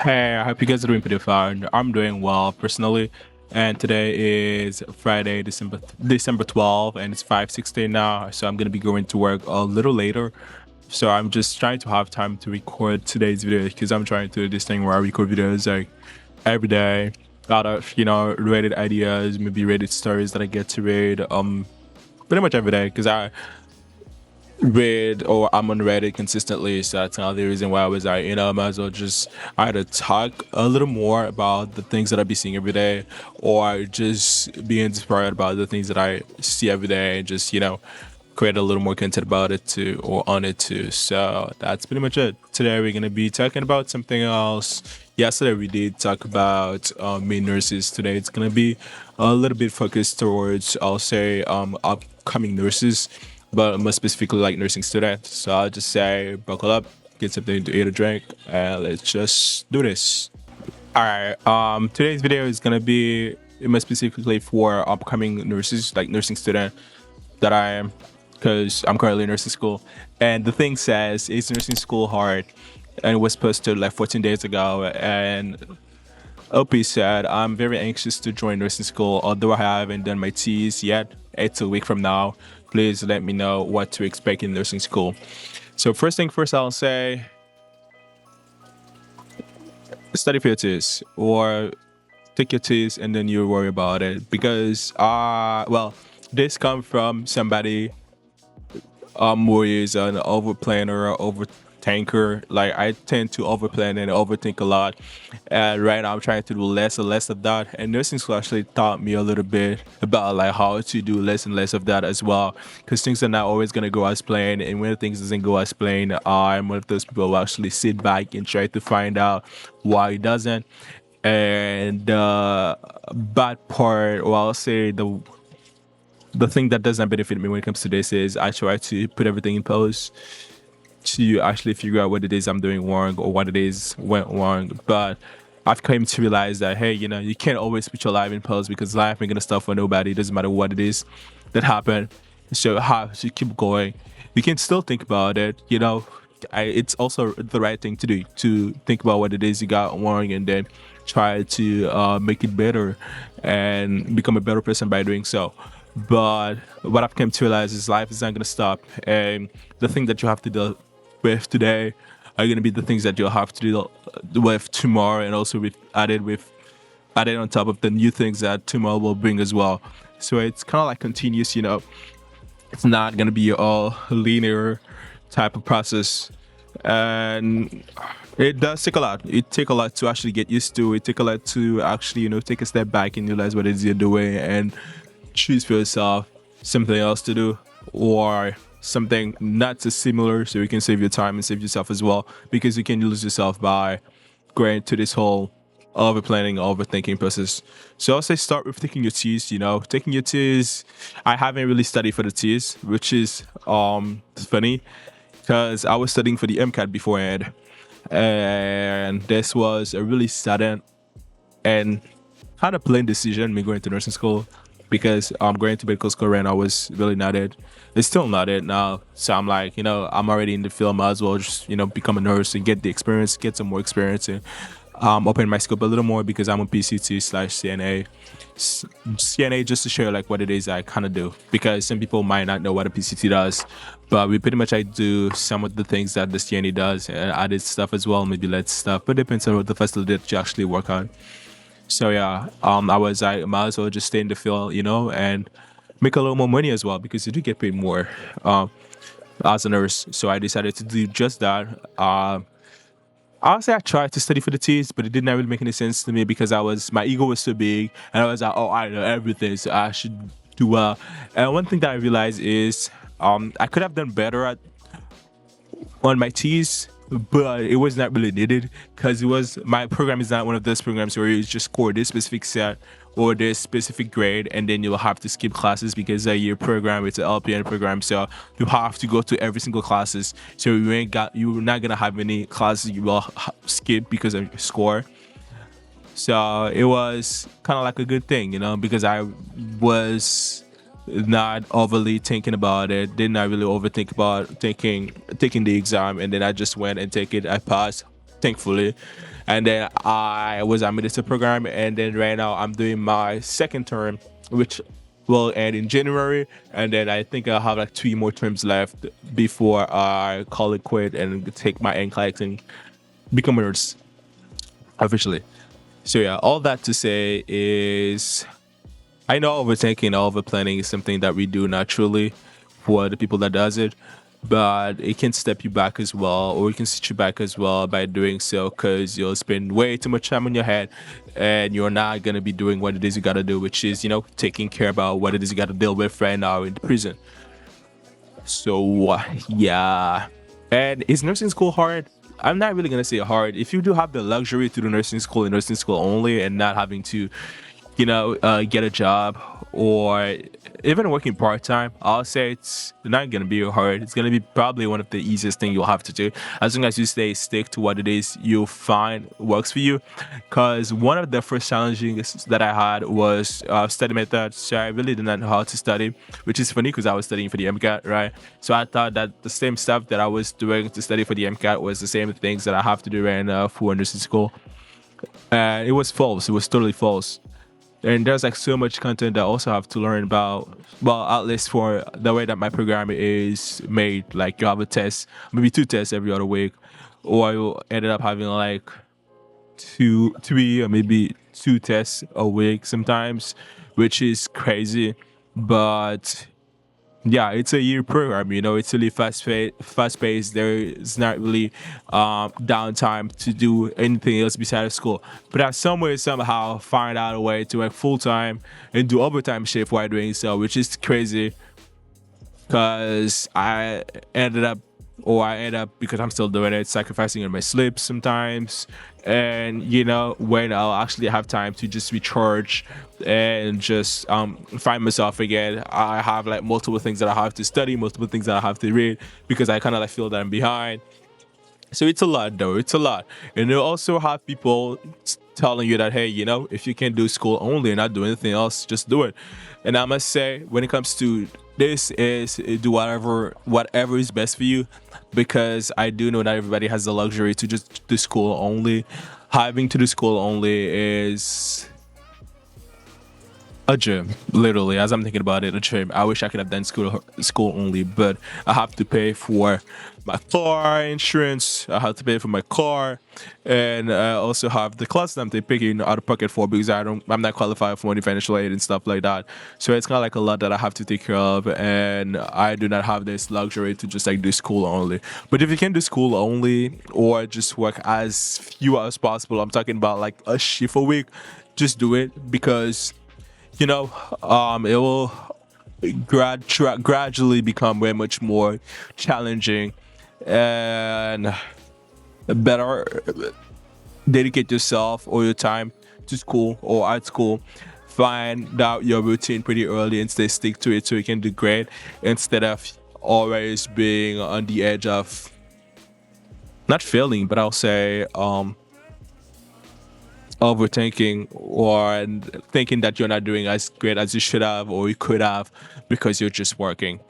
Hey, I hope you guys are doing pretty fine. I'm doing well personally, and today is Friday, December 12th, and it's 5:16 now. So I'm gonna be going to work a little later. So I'm just trying to have time to record today's video because I'm trying to do this thing where I record videos like every day out of related ideas, maybe Reddit stories that I get to read pretty much every day because I read or I'm on Reddit consistently. So that's another reason why I was like, I might as well just either talk a little more about the things that I be seeing every day or just be inspired about the things that I see every day and just, create a little more content about it too or on it too. So that's pretty much it. Today we're gonna be talking about something else. Yesterday we did talk about main nurses. Today it's gonna be a little bit focused towards I'll say upcoming nurses, but more specifically like nursing students. So I'll just say buckle up, get something to eat or drink, and let's just do this. All right. Today's video is gonna be more specifically for upcoming nurses, like nursing student that I am, because I'm currently in nursing school. And the thing says, is nursing school hard? And it was posted like 14 days ago. And OP said, I'm very anxious to join nursing school, although I haven't done my T's yet. It's a week from now. Please let me know what to expect in nursing school. So first thing first, I'll say study for your T's or take your T's and then you worry about it because well, this come from somebody who is an overplanner or overthinker. Like I tend to overplan and overthink a lot. And right now I'm trying to do less and less of that. And nursing school actually taught me a little bit about like how to do less and less of that as well. Because things are not always gonna go as planned. And when things doesn't go as planned, I'm one of those people who actually sit back and try to find out why it doesn't. And the bad part, or I'll say the thing that doesn't benefit me when it comes to this is I try to put everything in pause to actually figure out what it is I'm doing wrong or what it is went wrong. But I've come to realize that hey, you can't always put your life in pause because life ain't gonna stop for nobody. It doesn't matter what it is that happened. So how to keep going. You can still think about it. It's also the right thing to do to think about what it is you got wrong and then try to make it better and become a better person by doing so. But what I've come to realize is life is not going to stop, and the thing that you have to deal with today are going to be the things that you'll have to deal with tomorrow, and also added on top of the new things that tomorrow will bring as well. So it's kind of like continuous. It's not going to be all linear type of process, and it does take a lot. It take a lot to actually get used to. It take a lot to actually take a step back and realize what it is you're doing and choose for yourself something else to do or something not so similar so you can save your time and save yourself as well because you can lose yourself by going to this whole over planning, overthinking process. So I'll say start with taking your T's. Taking your T's. I haven't really studied for the T's, which is funny because I was studying for the MCAT beforehand, and this was a really sudden and kind of plain decision me going to nursing school because going to medical school right now was really not it. It's still not it now. So I'm like, I'm already in the field. Might as well just, become a nurse and get the experience, get some more experience and open my scope a little more because I'm a PCT slash CNA. CNA just to show you like what it is I kind of do because some people might not know what a PCT does, but we pretty much I do some of the things that the CNA does and added stuff as well, maybe less stuff, but it depends on what the facility that you actually work on. So yeah, I might as well just stay in the field, and make a little more money as well because you do get paid more as a nurse. So I decided to do just that. Honestly, I tried to study for the T's, but it did not really make any sense to me because my ego was so big, and I was like, oh, I know everything, so I should do well. And one thing that I realized is I could have done better on my T's, but it was not really needed because my program is not one of those programs where you just score this specific set or this specific grade and then you'll have to skip classes because your program it's an LPN program, so you have to go to every single classes. So you're not gonna have any classes you will skip because of your score. So it was kind of like a good thing, because I was not overly thinking about it, did not really overthink about taking the exam, and then I just went and take it. I passed thankfully. And then I was admitted to the program, and then right now I'm doing my second term, which will end in January. And then I think I'll have like 3 more terms left before I call it quit and take my NCLEX and become a nurse officially. So yeah, all that to say is I know overthinking, over planning is something that we do naturally for the people that does it, but it can step you back as well, or it can set you back as well by doing so, because you'll spend way too much time on your head, and you're not gonna be doing what it is you gotta do, which is taking care about what it is you gotta deal with right now in the prison. So yeah, and is nursing school hard? I'm not really gonna say hard. If you do have the luxury to do nursing school and nursing school only, and not having to get a job or even working part time, I'll say it's not gonna be hard. It's gonna be probably one of the easiest thing you'll have to do, as long as you stay stick to what it is you find works for you. Because one of the first challenges that I had was study method. So I really did not know how to study, which is funny because I was studying for the MCAT, right? So I thought that the same stuff that I was doing to study for the MCAT was the same things that I have to do right now for nursing school. And it was false. It was totally false. And there's like so much content that I also have to learn about. Well, at least for the way that my program is made, like you have a test, maybe 2 tests every other week, or you ended up having like two, 3, or maybe 2 tests a week sometimes, which is crazy. But yeah, it's a year program. It's really fast paced. There is not really downtime to do anything else besides school. But I some way somehow find out a way to work full time and do overtime shift while doing so, which is crazy because I end up, because I'm still doing it, sacrificing on my sleep sometimes. And when I'll actually have time to just recharge and just find myself again, I have like multiple things that I have to study, multiple things that I have to read, because I kind of like feel that I'm behind. So it's a lot, though. It's a lot. And you also have people telling you that, hey, if you can do school only and not do anything else, just do it. And I must say, when it comes to this, is do whatever is best for you, because I do know that everybody has the luxury to just do school only. Having to do school only is a gym, literally. As I'm thinking about it, a gym. I wish I could have done school only, but I have to pay for my car insurance. I have to pay for my car, and I also have the class that I'm paying out of pocket for, because I'm not qualified for any financial aid and stuff like that. So it's kind of like a lot that I have to take care of, and I do not have this luxury to just like do school only. But if you can do school only or just work as few as possible, I'm talking about like a shift a week, just do it, because it will gradually become way much more challenging, and better dedicate yourself or your time to school or at school. Find out your routine pretty early and stay stick to it so you can do great, instead of always being on the edge of not failing, but I'll say overthinking or thinking that you're not doing as great as you should have or you could have, because you're just working.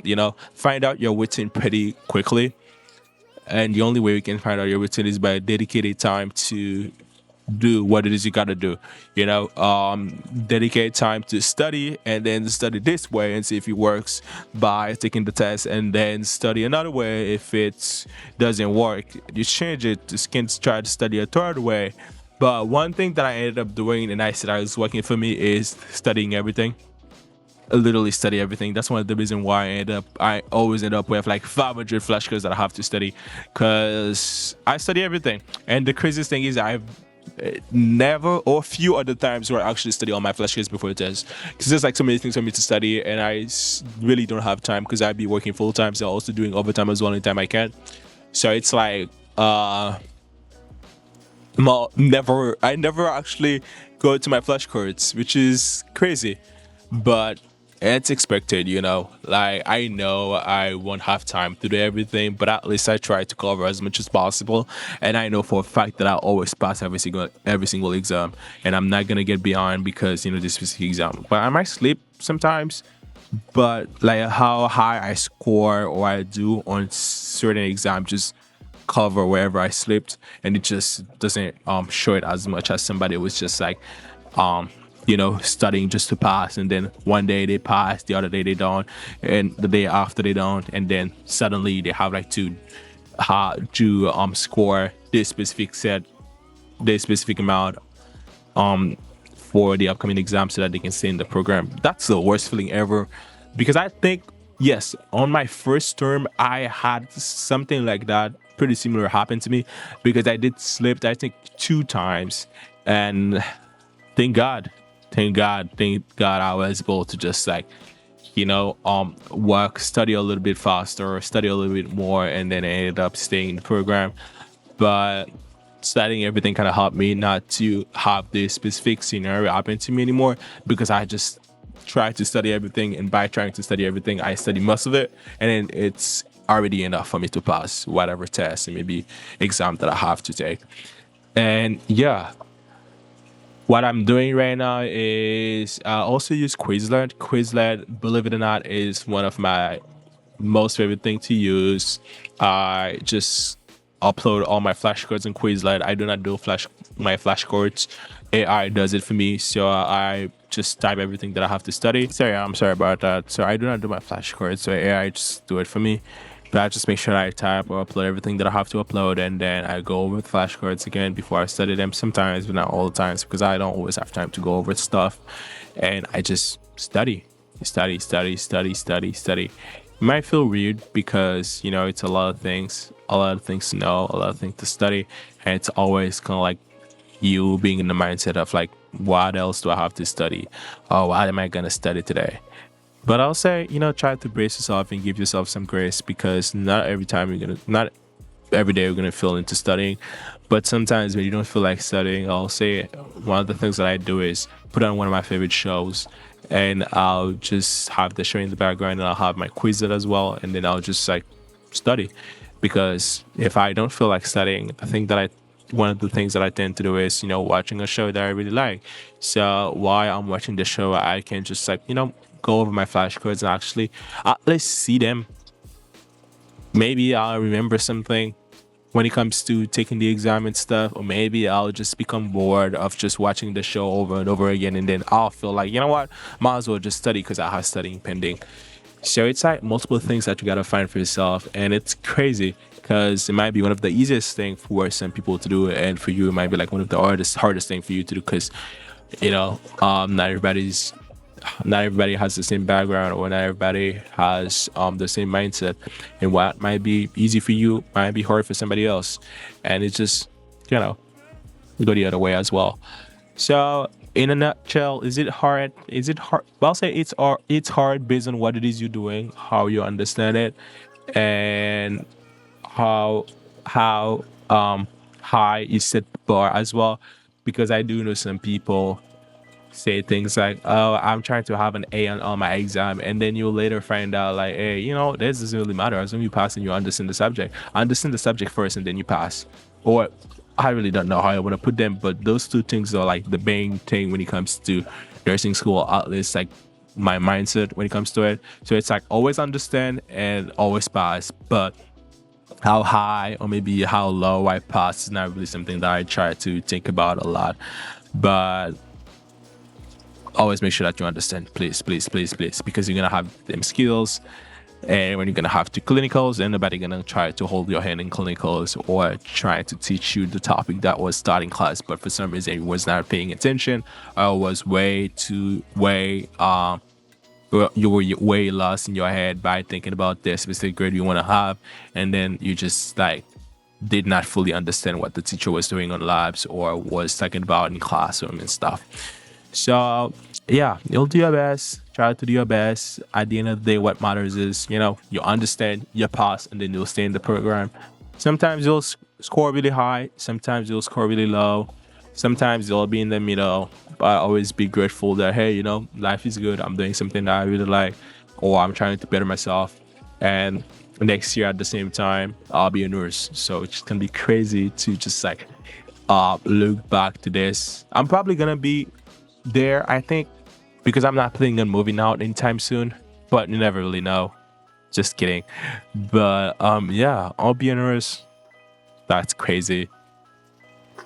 Find out your routine pretty quickly, and the only way you can find out your routine is by dedicating time to do what it is you gotta do. Dedicate time to study, and then study this way and see if it works by taking the test, and then study another way. If it doesn't work, you change it. You can try to study a third way. But one thing that I ended up doing, and I said I was working for me, is studying everything. I literally study everything. That's one of the reasons why I always end up with like 500 flashcards that I have to study, because I study everything. And the craziest thing is I've never, or few other times, where I actually study all my flashcards before the test, because there's like so many things for me to study, and I really don't have time, because I'd be working full time, so also doing overtime as well anytime I can. So it's like I never actually go to my flashcards, which is crazy, but it's expected. Like, I know I won't have time to do everything, but at least I try to cover as much as possible. And I know for a fact that I always pass every single exam, and I'm not gonna get behind because this specific exam. But I might sleep sometimes, but like how high I score or I do on certain exams just cover wherever I slipped, and it just doesn't show it as much as somebody who was just like studying just to pass, and then one day they pass, the other day they don't, and the day after they don't, and then suddenly they have like to score this specific amount for the upcoming exam so that they can stay in the program. That's the worst feeling ever, because I think, yes, on my first term I had something like that pretty similar happen to me, because I did slip I think 2 times, and thank God, thank God I was able to just like work, study a little bit faster, study a little bit more, and then I ended up staying in the program. But studying everything kind of helped me not to have this specific scenario happen to me anymore, because I just try to study everything, and by trying to study everything I study most of it, and then it's already enough for me to pass whatever test and maybe exam that I have to take. And yeah, what I'm doing right now is I also use Quizlet. Quizlet, believe it or not, is one of my most favorite thing to use. I just upload all my flashcards in Quizlet. I do not do my flashcards. AI does it for me. So I just type everything that I have to study. Sorry, I'm sorry about that. So I do not do my flashcards. So AI just do it for me. But I just make sure I type or upload everything that I have to upload, and then I go over the flashcards again before I study them. Sometimes, but not all the times, because I don't always have time to go over stuff. And I just study. It might feel weird because it's a lot of things, to know, a lot of things to study, and it's always kind of like you being in the mindset of like, what else do I have to study? Oh, what am I gonna study today? But I'll say, try to brace yourself and give yourself some grace, because not every day you're gonna feel into studying. But sometimes when you don't feel like studying, I'll say one of the things that I do is put on one of my favorite shows, and I'll just have the show in the background, and I'll have my quiz as well, and then I'll just like study. Because if I don't feel like studying, I think that one of the things that I tend to do is, watching a show that I really like. So while I'm watching the show, I can just like, go over my flashcards and actually at least see them. Maybe I'll remember something when it comes to taking the exam and stuff, or maybe I'll just become bored of just watching the show over and over again, and then I'll feel like, you know what, might as well just study because I have studying pending. So it's like multiple things that you gotta find for yourself, and it's crazy because it might be one of the easiest thing for some people to do, and for you it might be like one of the hardest thing for you to do, because not everybody has the same background, or not everybody has the same mindset, and what might be easy for you might be hard for somebody else, and it's just go the other way as well. So in a nutshell, is it hard? Well, I'll say it's hard based on what it is you're doing, how you understand it, and how high you set the bar as well. Because I do know some people say things like, "Oh, I'm trying to have an A on my exam," and then you'll later find out like, "Hey, this doesn't really matter as long as you pass and you understand the subject. Understand the subject first, and then you pass." Or I really don't know how I want to put them, but those two things are like the main thing when it comes to nursing school. At least like my mindset when it comes to it. So it's like always understand and always pass, but how high or maybe how low I pass is not really something that I try to think about a lot. But always make sure that you understand, please, because you're gonna have them skills, and when you're gonna have to clinicals, and nobody gonna try to hold your hand in clinicals or try to teach you the topic that was starting class, but for some reason you was not paying attention, or was you were way lost in your head by thinking about the specific grade you want to have, and then you just like did not fully understand what the teacher was doing on labs or was talking about in classroom and stuff. So yeah, you'll do your best. Try to do your best. At the end of the day, what matters is you understand, you pass, and then you'll stay in the program. Sometimes you'll score really high. Sometimes you'll score really low. Sometimes you'll be in the middle. But always be grateful that hey, life is good. I'm doing something that I really like, or I'm trying to better myself. And next year at the same time, I'll be a nurse. So it's gonna be crazy to just like look back to this. I'm probably gonna be there, I think, because I'm not planning on moving out anytime soon, but you never really know. Just kidding. But yeah, I'll be a nurse. That's crazy.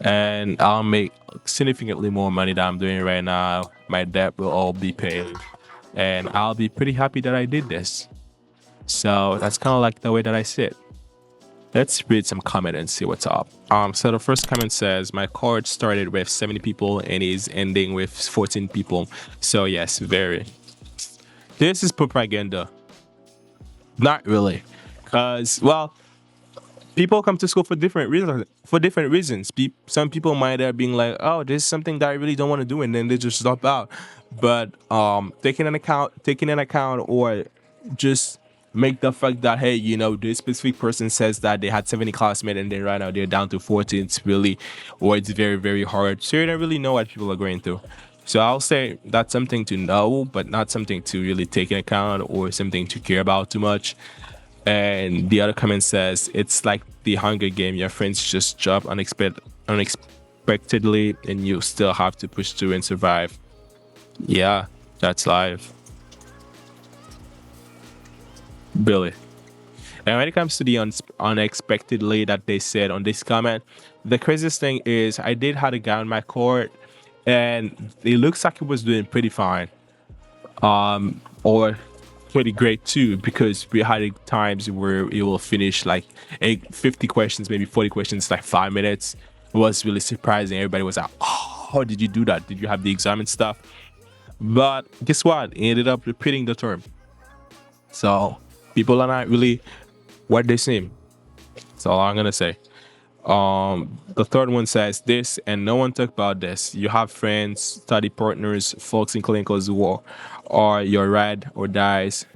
And I'll make significantly more money than I'm doing right now. My debt will all be paid. And I'll be pretty happy that I did this. So that's kind of like the way that I see it. Let's read some comment and see what's up. So the first comment says my cohort started with 70 people and is ending with 14 people. So yes, very. This is propaganda. Not really, because well, people come to school for different reasons. For different reasons, some people might have been like, "Oh, this is something that I really don't want to do," and then they just drop out. But taking an account, or just make the fact that hey, this specific person says that they had 70 classmates and then right now they're down to 14. It's really, or it's very very hard. So you don't really know what people are going through. So I'll say that's something to know, but not something to really take into account or something to care about too much. And the other comment says it's like the Hunger Game. Your friends just drop unexpectedly, and you still have to push through and survive. Yeah, that's life, Billy. And when it comes to the unexpectedly that they said on this comment, the craziest thing is I did have a guy on my court, and it looks like he was doing pretty fine, or pretty great too, because we had times where it will finish like 50 questions, maybe 40 questions, like 5 minutes. It was really surprising. Everybody was like, "Oh, how did you do that? Did you have the exam and stuff?" But guess what? He ended up repeating the term. So people are not really what they seem. That's all I'm gonna say. The third one says this, and no one talk about this. You have friends, study partners, folks in clinicals who are your ride or dies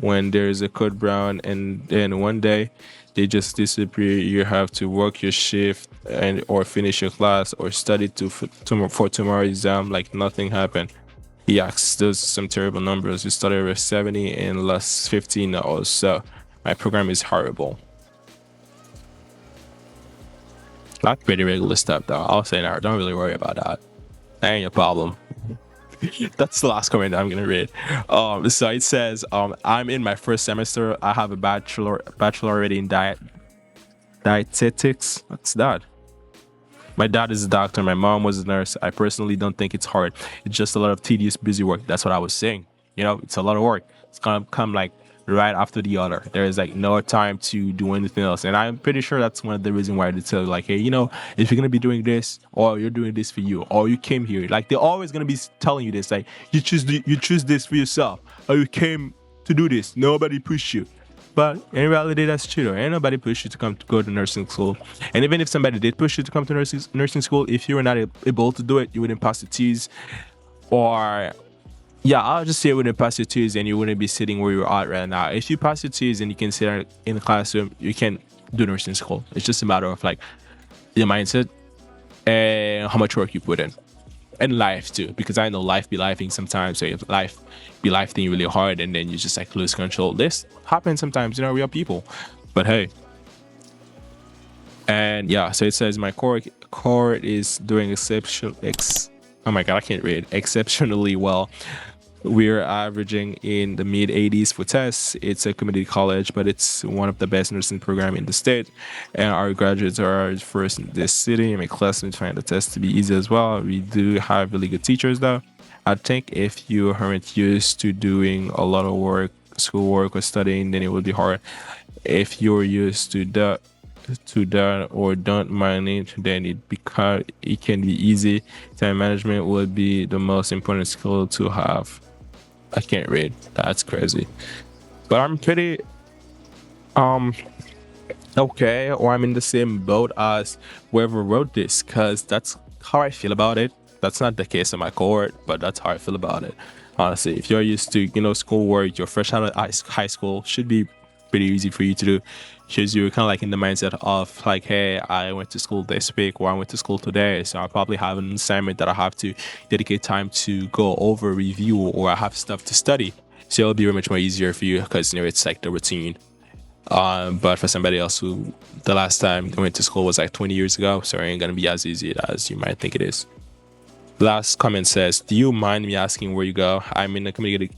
when there's a code brown, and then one day they just disappear. You have to work your shift and or finish your class or study for tomorrow's exam like nothing happened. Yaks, those are some terrible numbers. We started with 70 and lost 15 hours. So my program is horrible. That's pretty regular stuff though. I'll say now, don't really worry about that. That ain't your problem. That's the last comment I'm gonna read. So it says, I'm in my first semester. I have a bachelor already in dietetics. What's that? My dad is a doctor. My mom was a nurse. I personally don't think it's hard. It's just a lot of tedious, busy work. That's what I was saying. It's a lot of work. It's gonna come like right after the other. There is like no time to do anything else. And I'm pretty sure that's one of the reasons why they tell you like, hey, if you're gonna be doing this, or you're doing this for you, or you came here, like they're always gonna be telling you this, like you choose this for yourself, or you came to do this. Nobody pushed you. But in reality, that's true. Ain't nobody pushed you to go to nursing school. And even if somebody did push you to come to nursing school, if you were not able to do it, you wouldn't pass the T's. Or, yeah, I'll just say you wouldn't pass your T's and you wouldn't be sitting where you're at right now. If you pass your T's and you can sit in the classroom, you can do nursing school. It's just a matter of like your mindset and how much work you put in. And life too, because I know life be lifing sometimes. So if life be lifing really hard and then you just like lose control, this happens sometimes. We are people. But hey, and yeah, so it says my core is doing oh my god, I can't read exceptionally well. We're averaging in the mid 80s for tests. It's a community college, but it's one of the best nursing programs in the state. And our graduates are first in this city. My classmates find the test to be easy as well. We do have really good teachers, though. I think if you aren't used to doing a lot of work, schoolwork or studying, then it would be hard. If you're used to that or don't mind it, then it can be easy. Time management would be the most important skill to have. I can't read. That's crazy. But I'm pretty okay, or I'm in the same boat as whoever wrote this, because that's how I feel about it. That's not the case in my cohort, but that's how I feel about it. Honestly, if you're used to, schoolwork, you're fresh out of high school, should be pretty easy for you to do. Because you're kind of like in the mindset of like, hey, I went to school this week or I went to school today, so I probably have an assignment that I have to dedicate time to go over, review, or I have stuff to study. So it'll be very much more easier for you because it's like the routine. But for somebody else who the last time they went to school was like 20 years ago, so it ain't gonna be as easy as you might think it is. Last comment says, do you mind me asking where you go? I'm in a community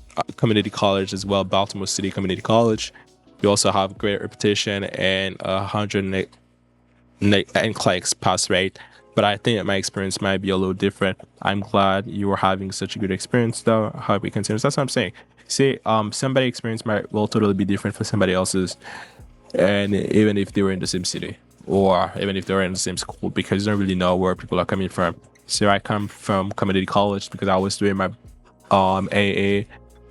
college as well, Baltimore City Community College. We also have great reputation and NCLEX pass rate. But I think that my experience might be a little different. I'm glad you were having such a good experience, though. I hope it continues. That's what I'm saying. See, somebody's experience might will totally be different for somebody else's, and even if they were in the same city or even if they were in the same school, because you don't really know where people are coming from. So I come from community college because I was doing my AA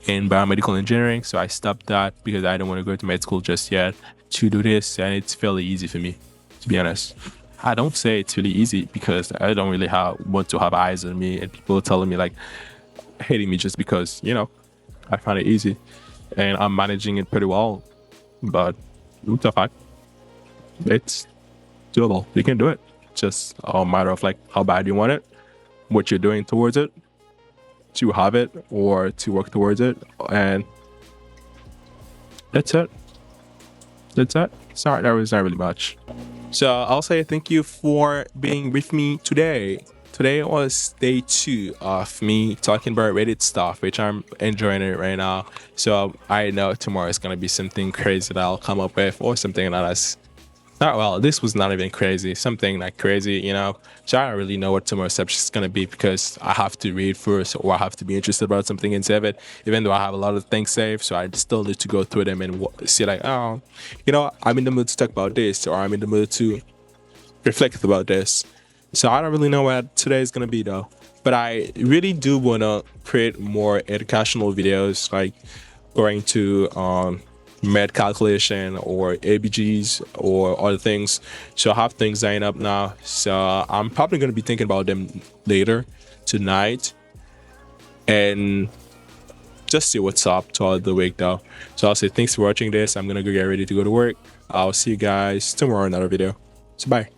in biomedical engineering, so I stopped that because I don't want to go to med school just yet to do this, and it's fairly easy for me, to be honest. I don't say it's really easy because I don't really want to have eyes on me and people telling me like hating me just because I find it easy and I'm managing it pretty well. But it's a fact. It's doable. You can do it. Just a matter of like how bad you want it, what you're doing towards it, to have it or to work towards it, and that's it. That's it. Sorry, that was not really much. So I'll say thank you for being with me today. Today was day 2 of me talking about Reddit stuff, which I'm enjoying it right now. So I know tomorrow is gonna be something crazy that I'll come up with, or something that's not well. This was not even crazy. Something like crazy. So I don't really know what tomorrow's subject is gonna be because I have to read first, or I have to be interested about something and save it. Even though I have a lot of things saved, so I still need to go through them and see like, oh, I'm in the mood to talk about this, or I'm in the mood to reflect about this. So I don't really know what today is gonna be though. But I really do wanna create more educational videos, like going to med calculation or ABGs or other things. So I have things lined up now. So I'm probably gonna be thinking about them later tonight and just see what's up throughout the week though. So I'll say thanks for watching this. I'm gonna go get ready to go to work. I'll see you guys tomorrow in another video. So bye.